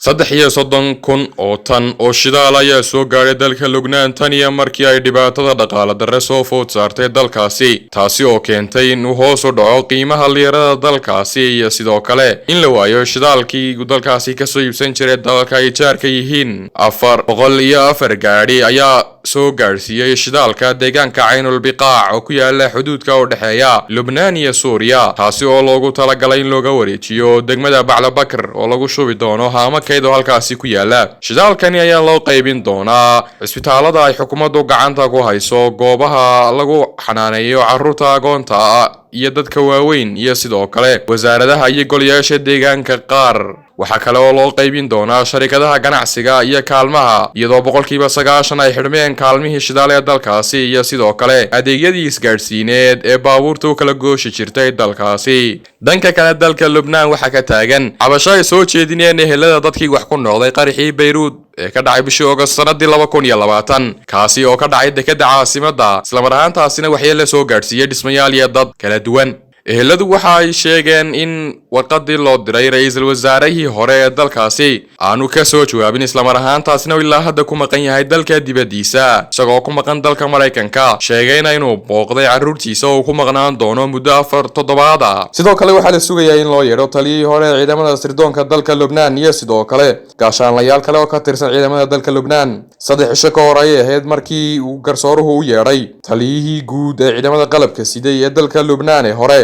330,000 oo tan oo shidaal ayaa soo gaaray dalka Lubnaan tan iyo markii ay dhibaatada dhaqaale darre soo food saartay dalkaasi, taasi oo keentay in uu hoos u dhaco qiimaha lirada dalkaasi iyo sidoo kale in la waayo shidaalkii dalkaasi ka soo iibsan jiray dalka ay jaarka yihiin. 404 gaari ayaa soo gaarsiiyay shidaalka deegaanka Caynul Biqaac oo ku yaala xuduudka u dhaxeeya Lubnaan iyo Suuriya, taasi oo loogu talagalay in looga wareejiyo degmada Baclabakr oo lagu shubi doono haamo keedo halkaasi ku yaala. Shidaalkani ayaa loo qaybin doonaa isbitaalada ay xukuumaddu gacanta ku hayso, goobaha lagu xanaaneeyo carruurta agoonta iyo dadka waaweyn iyo sidoo kale wasaaradaha iyo golayaasha deegaanka qaar. waxa kale oo loo qaybin doonaa sharikadaha ganacsiga iyo kaalmaha, iyadoo 90% ay xidhmeen kaalmihii shidaal ee dalkaasi iyo sidoo kale adeegyadii isgaarsiineed ee baabuurta u kala gooshi jirtay dalkaasi. Danka kale dalka Lubnaan waxa ka taagan cabasho ay soo jeedinayeen ehelada dadkii wax ku noqday qarxii Beirut ee ka dhacay bishii August sanadii 2020, kaasi oo ka dhacay dekedda caasimadda, isla mar ahaantaasina waxyeello soo gaarsiiyay dhismayaal iyo dad kala duwan. eheladu waxa ay sheegeen in warqadii loo diray ra'iisul wasaarihii hore ee dalkaasi aanu ka soo jawaabin, isla mar ahaantaasina ilaa hadda ku maqan yahay dalka dibadiisa, isagoo ku maqan dalka Mareykanka, sheegayna inuu booqday carruurtiisa oo ku maqnaan doono muddo 4 toddobaad ah. Sidoo kale waxa la sugayaa in loo yeero taliyihii hore ee ciidamada sirdoonka dalka Lubnaan iyo sidoo kale gaashaanlayaal kale oo ka tirsan ciidamada dalka Lubnaan. 3 cisho ka hor ayay ahayd markii uu garsooruhu u yeeray taliyihii guud ee ciidamada qalabka siday ee dalka Lubnaan ee hore,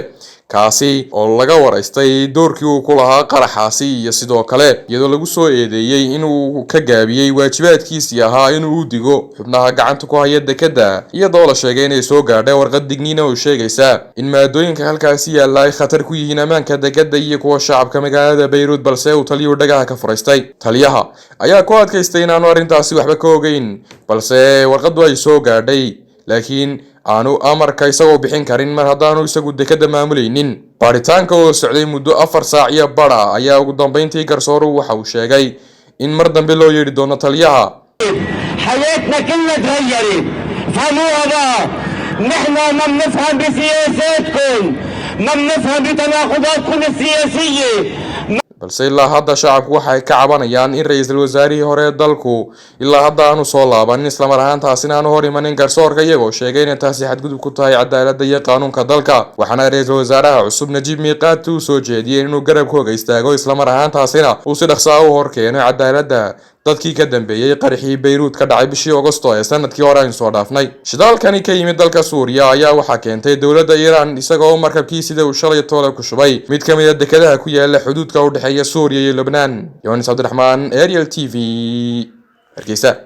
kaasi oo laga waraystay doorkii uu ku lahaa qaraxaasi iyo sidoo kale iyadoo lagu soo eedeeyay inuu ka gaabiyay waajibaadkiisii ahaa inuu u digo xubnaha gacanta ku haya dekedda, iyadoo la sheegay inay soo gaadhay warqad digniina oo sheegaysa in maadooyinka halkaasi yaalla ay khatar ku yihiin ammaanka dekedda iyo kuwa shacabka magaalada Beirut, balse uu taliyuhu dhagaha ka furaystay. Taliyaha ayaa ku adkaystay inaanu arrintaasi waxba ka ogeyn, balse warqaddu ay soo gaadhay, laakiin aanu amarka isagoo bixin karin mar haddaanu isagu dekedda maamulaynin. baaritaanka oo socday muddo 4 saac iyo badha ayaa ugu dambeyntii garsooruhu waxa uu sheegay in mar dambe loo yeeri doono taliyaha. حياتنا كلها تغيرت، فهموها. نحن ما بنفهم بسياساتكم، ما بنفهم بتناقضاتكم السياسية. balse ilaa hadda shacabku waxay ka cabanayaan in ra'iisul wasaarihii hore dalku ilaa hadda aanu soo laabanin, isla mar ahaantaasina aanu hor imanin garsoorka, iyagoo sheegay in taasi xadgudub ku tahay cadaaladda iyo qaanuunka dalka. waxaana ra'iisul wasaaraha cusub Najiib Miqaati uu soo jeediyay inuu garabkooga istaago, isla mar ahaantaasina uu si dhaqso ah u hor keeno cadaaladda dadkii ka dambeeyay qarxii Beirut ka dhacay bishii August ee sanadkii hore aynu soo dhaafnay. shidaalkani ka yimid dalka Suuriya ayaa waxa keentay dowladda Iran isagoo markabkii sida uu shalay toole ku shubay mid ka mid ah dekedaha ku yaala xuduudka u dhaxeeya Suuriya iyo Lubnaan. Yohanis Abdiraxmaan, Ariel TV, Hargeysa.